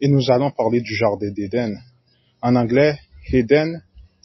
et nous allons parler du jardin d'Éden. En anglais, Eden,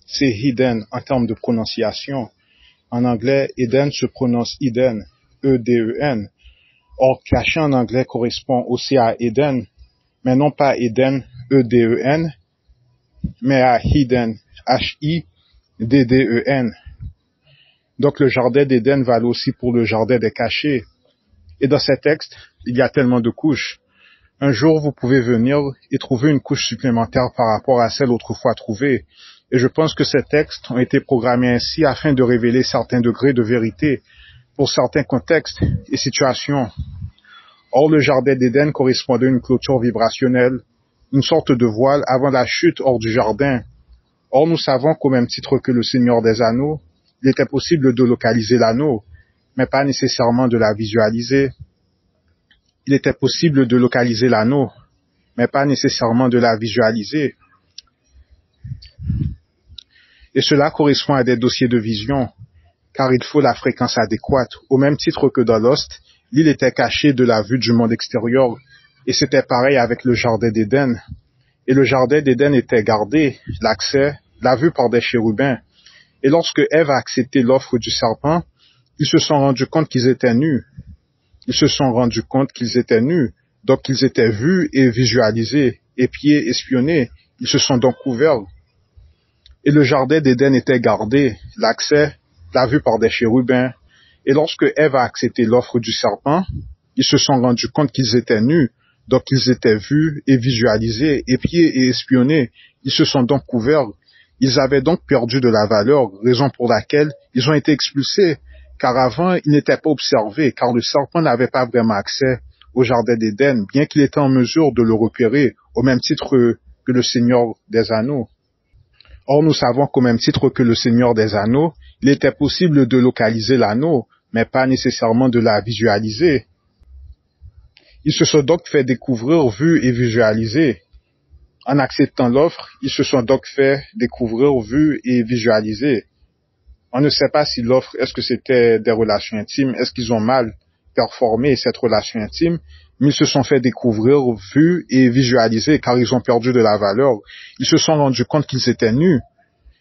c'est hidden en termes de prononciation. En anglais, Eden se prononce Eden, E-D-E-N. Or, caché en anglais correspond aussi à Eden, mais non pas Eden, E-D-E-N, mais à hidden, H-I-D-D-E-N. Donc, le jardin d'Éden valait aussi pour le jardin des cachés. Et dans ces textes, il y a tellement de couches. Un jour, vous pouvez venir et trouver une couche supplémentaire par rapport à celle autrefois trouvée. Et je pense que ces textes ont été programmés ainsi afin de révéler certains degrés de vérité pour certains contextes et situations. Or, le jardin d'Éden correspondait à une clôture vibrationnelle, une sorte de voile avant la chute hors du jardin. Or, nous savons qu'au même titre que le Seigneur des Anneaux, il était possible de localiser l'anneau, mais pas nécessairement de la visualiser. Il était possible de localiser l'anneau, mais pas nécessairement de la visualiser. Et cela correspond à des dossiers de vision, car il faut la fréquence adéquate. Au même titre que dans Lost, l'île était cachée de la vue du monde extérieur, et c'était pareil avec le jardin d'Éden. Et le jardin d'Éden était gardé, l'accès, la vue par des chérubins. Et lorsque Ève a accepté l'offre du serpent, ils se sont rendus compte qu'ils étaient nus. Ils se sont rendus compte qu'ils étaient nus, donc ils étaient vus et visualisés, épiés, espionnés. Ils se sont donc couverts. Et le jardin d'Éden était gardé, l'accès, la vue par des chérubins. Et lorsque Ève a accepté l'offre du serpent, ils se sont rendus compte qu'ils étaient nus, donc ils étaient vus et visualisés, épiés et espionnés. Ils se sont donc couverts. Ils avaient donc perdu de la valeur, raison pour laquelle ils ont été expulsés. Car avant, ils n'étaient pas observés, car le serpent n'avait pas vraiment accès au jardin d'Éden, bien qu'il était en mesure de le repérer, au même titre que le Seigneur des Anneaux. Or, nous savons qu'au même titre que le Seigneur des Anneaux, il était possible de localiser l'anneau, mais pas nécessairement de la visualiser. Ils se sont donc fait découvrir, vus et visualisés. En acceptant l'offre, ils se sont donc fait découvrir, vus et visualisés. On ne sait pas si l'offre, est-ce que c'était des relations intimes, est-ce qu'ils ont mal performé cette relation intime, mais ils se sont fait découvrir, vus et visualisés car ils ont perdu de la valeur. Ils se sont rendus compte qu'ils étaient nus.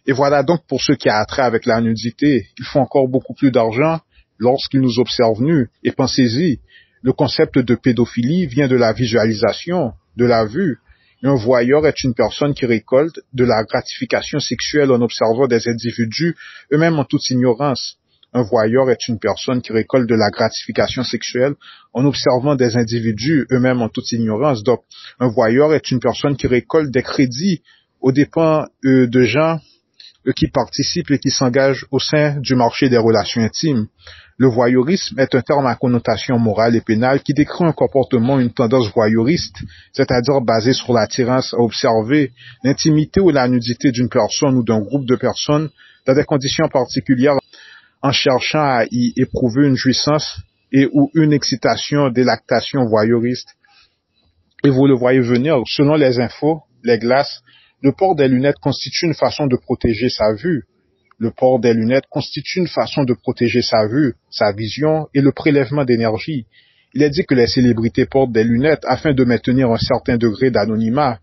Et voilà donc pour ceux qui a trait avec la nudité. Ils font encore beaucoup plus d'argent lorsqu'ils nous observent nus. Et pensez-y, le concept de pédophilie vient de la visualisation, de la vue. Un voyeur est une personne qui récolte de la gratification sexuelle en observant des individus, eux-mêmes en toute ignorance. Un voyeur est une personne qui récolte de la gratification sexuelle en observant des individus, eux-mêmes en toute ignorance. Donc, un voyeur est une personne qui récolte des crédits aux dépens de gens qui participent et qui s'engagent au sein du marché des relations intimes. Le voyeurisme est un terme à connotation morale et pénale qui décrit un comportement, une tendance voyeuriste, c'est-à-dire basée sur l'attirance à observer l'intimité ou la nudité d'une personne ou d'un groupe de personnes dans des conditions particulières en cherchant à y éprouver une jouissance et ou une excitation, délactation voyeuriste. Et vous le voyez venir, selon les infos, les glaces, le port des lunettes constitue une façon de protéger sa vue. Le port des lunettes constitue une façon de protéger sa vue, sa vision et le prélèvement d'énergie. Il est dit que les célébrités portent des lunettes afin de maintenir un certain degré d'anonymat.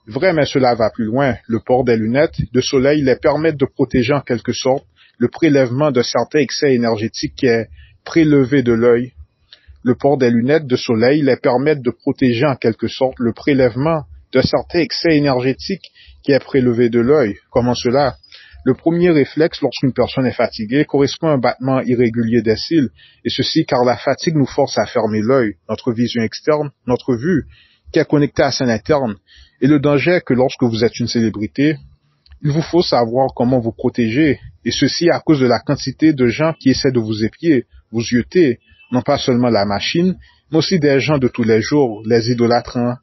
Vrai, mais cela va plus loin. Le port des lunettes de soleil les permet de protéger en quelque sorte le prélèvement de certains excès énergétiques qui est prélevé de l'œil. Le port des lunettes de soleil les permet de protéger en quelque sorte le prélèvement de certains excès énergétiques qui est prélevé de l'œil. Comment cela? Le premier réflexe lorsqu'une personne est fatiguée correspond à un battement irrégulier des cils, et ceci car la fatigue nous force à fermer l'œil, notre vision externe, notre vue, qui est connectée à son interne. Et le danger est que lorsque vous êtes une célébrité, il vous faut savoir comment vous protéger, et ceci à cause de la quantité de gens qui essaient de vous épier, vous zioter, non pas seulement la machine, mais aussi des gens de tous les jours, les idolâtrants.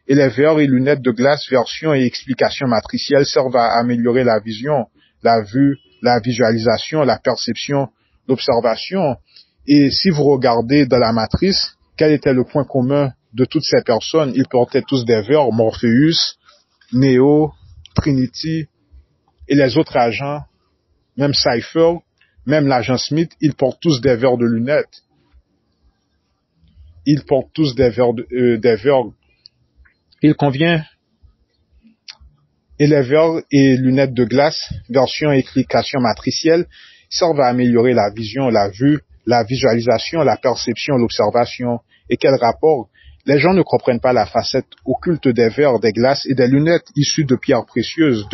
Et les verres et lunettes de glace, version et explication matricielle servent à améliorer la vision, la vue, la visualisation, la perception, l'observation. Et si vous regardez dans la matrice, quel était le point commun de toutes ces personnes? Ils portaient tous des verres, Morpheus, Neo, Trinity, et les autres agents, même Cypher, même l'agent Smith, ils portent tous des verres de lunettes. Ils portent tous des verres. Il convient et les verres et lunettes de glace, version et explication matricielle, servent à améliorer la vision, la vue, la visualisation, la perception, l'observation. Et quel rapport? Les gens ne comprennent pas la facette occulte des verres, des glaces et des lunettes issues de pierres précieuses,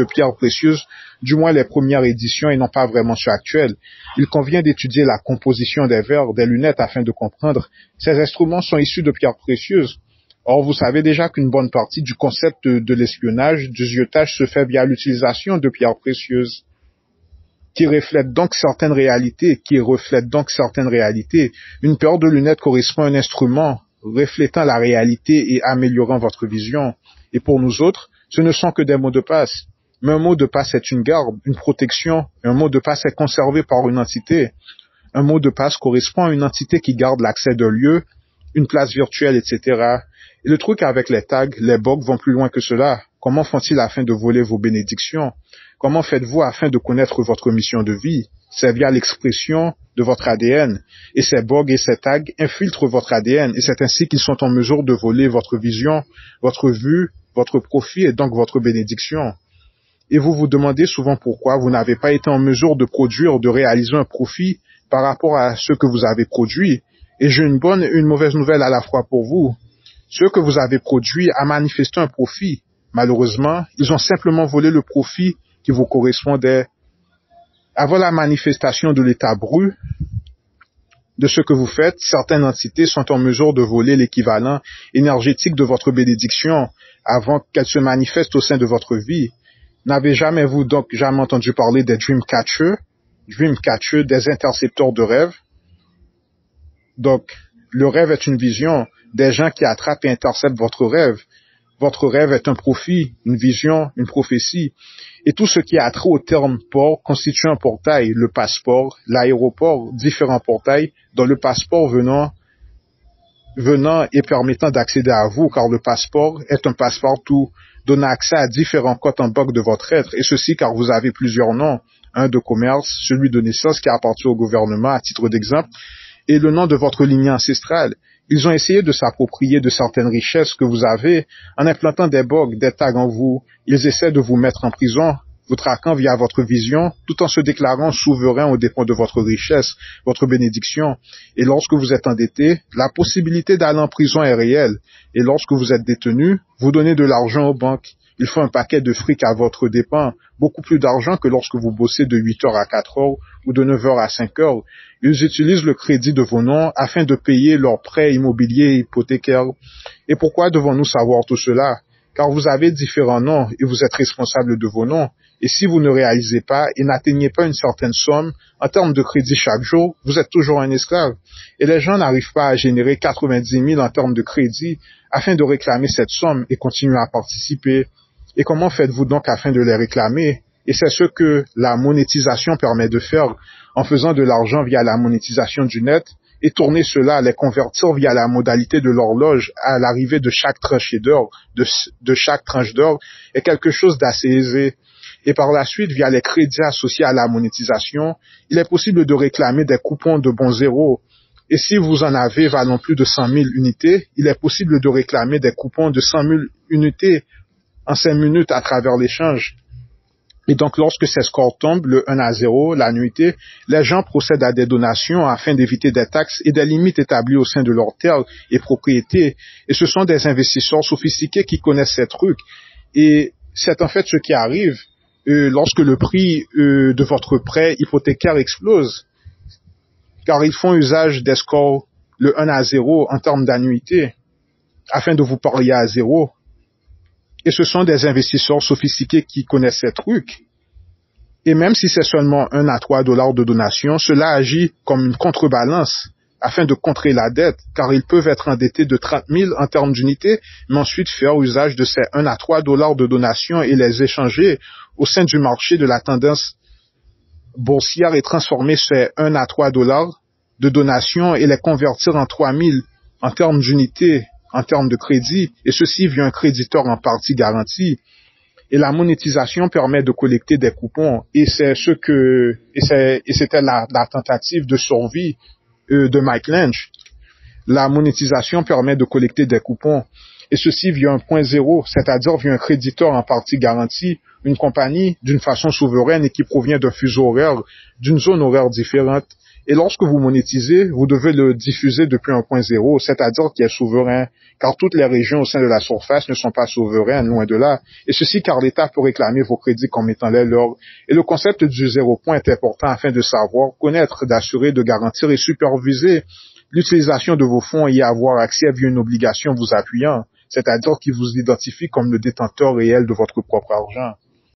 du moins les premières éditions et non pas vraiment ceux actuels. Il convient d'étudier la composition des verres, des lunettes afin de comprendre. Ces instruments sont issus de pierres précieuses. Or, vous savez déjà qu'une bonne partie du concept de l'espionnage, du ziotage se fait via l'utilisation de pierres précieuses qui reflètent donc certaines réalités. Une paire de lunettes correspond à un instrument reflétant la réalité et améliorant votre vision. Et pour nous autres, ce ne sont que des mots de passe. Mais un mot de passe est une garde, une protection. Un mot de passe est conservé par une entité. Un mot de passe correspond à une entité qui garde l'accès d'un lieu, une place virtuelle, etc. Et le truc avec les tags, les bugs vont plus loin que cela. Comment font-ils afin de voler vos bénédictions? Comment faites-vous afin de connaître votre mission de vie? C'est via l'expression de votre ADN. Et ces bugs et ces tags infiltrent votre ADN. Et c'est ainsi qu'ils sont en mesure de voler votre vision, votre vue, votre profit et donc votre bénédiction. Et vous vous demandez souvent pourquoi vous n'avez pas été en mesure de produire, de réaliser un profit par rapport à ce que vous avez produit. Et j'ai une bonne et une mauvaise nouvelle à la fois pour vous. Ce que vous avez produit a manifesté un profit. Malheureusement, ils ont simplement volé le profit qui vous correspondait. Avant la manifestation de l'état brut de ce que vous faites, certaines entités sont en mesure de voler l'équivalent énergétique de votre bénédiction avant qu'elle se manifeste au sein de votre vie. N'avez-vous donc jamais entendu parler des Dreamcatchers, des intercepteurs de rêves? Donc, le rêve est une vision, des gens qui attrapent et interceptent votre rêve. Votre rêve est un profit, une vision, une prophétie. Et tout ce qui a trait au terme port constitue un portail, le passeport, l'aéroport, différents portails, dont le passeport venant et permettant d'accéder à vous, car le passeport est un passe-partout, donnant accès à différents codes en bloc de votre être, et ceci car vous avez plusieurs noms, un de commerce, celui de naissance qui appartient au gouvernement à titre d'exemple, et le nom de votre lignée ancestrale. Ils ont essayé de s'approprier de certaines richesses que vous avez en implantant des bugs, des tags en vous. Ils essaient de vous mettre en prison, vous traquant via votre vision, tout en se déclarant souverain aux dépens de votre richesse, votre bénédiction. Et lorsque vous êtes endetté, la possibilité d'aller en prison est réelle. Et lorsque vous êtes détenu, vous donnez de l'argent aux banques. Il faut un paquet de fric à votre dépens, beaucoup plus d'argent que lorsque vous bossez de 8 heures à 4 heures ou de 9 heures à 5 heures. Ils utilisent le crédit de vos noms afin de payer leurs prêts immobiliers et hypothécaires. Et pourquoi devons-nous savoir tout cela? Car vous avez différents noms et vous êtes responsable de vos noms. Et si vous ne réalisez pas et n'atteignez pas une certaine somme en termes de crédit chaque jour, vous êtes toujours un esclave. Et les gens n'arrivent pas à générer 90 000 en termes de crédit afin de réclamer cette somme et continuer à participer. Et comment faites-vous donc afin de les réclamer? Et c'est ce que la monétisation permet de faire en faisant de l'argent via la monétisation du net et tourner cela, les convertir via la modalité de l'horloge à l'arrivée de chaque tranche d'or, de chaque tranche d'or est quelque chose d'assez aisé. Et par la suite, via les crédits associés à la monétisation, il est possible de réclamer des coupons de bons zéros. Et si vous en avez valant plus de 100 000 unités, il est possible de réclamer des coupons de 100 000 unités en 5 minutes à travers l'échange. Et donc, lorsque ces scores tombent, le 1-0, la nuitée, les gens procèdent à des donations afin d'éviter des taxes et des limites établies au sein de leurs terres et propriétés. Et ce sont des investisseurs sophistiqués qui connaissent ces trucs. Et c'est en fait ce qui arrive lorsque le prix de votre prêt hypothécaire explose. Car ils font usage des scores, le 1-0 en termes d'annuité, afin de vous parier à zéro. Et ce sont des investisseurs sophistiqués qui connaissent ces trucs. Et même si c'est seulement $1 à $3 de donation, cela agit comme une contrebalance afin de contrer la dette, car ils peuvent être endettés de 30 000 en termes d'unités, mais ensuite faire usage de ces $1 à $3 de donation et les échanger au sein du marché de la tendance boursière et transformer ces $1 à $3 de donation et les convertir en 3 000 en termes d'unités, en termes de crédit, et ceci via un créditeur en partie garanti. Et la monétisation permet de collecter des coupons, et c'était la tentative de survie de Mike Lynch. La monétisation permet de collecter des coupons. et ceci via un point zéro, c'est-à-dire via un créditeur en partie garanti, une compagnie d'une façon souveraine et qui provient d'un fuseau horaire, d'une zone horaire différente. Et lorsque vous monétisez, vous devez le diffuser depuis un point zéro, c'est-à-dire qui est souverain, car toutes les régions au sein de la surface ne sont pas souveraines, loin de là. Et ceci car l'État peut réclamer vos crédits comme étant les leurs. Et le concept du zéro point est important afin de savoir, connaître, d'assurer, de garantir et superviser l'utilisation de vos fonds et y avoir accès via une obligation vous appuyant, c'est-à-dire qui vous identifie comme le détenteur réel de votre propre argent.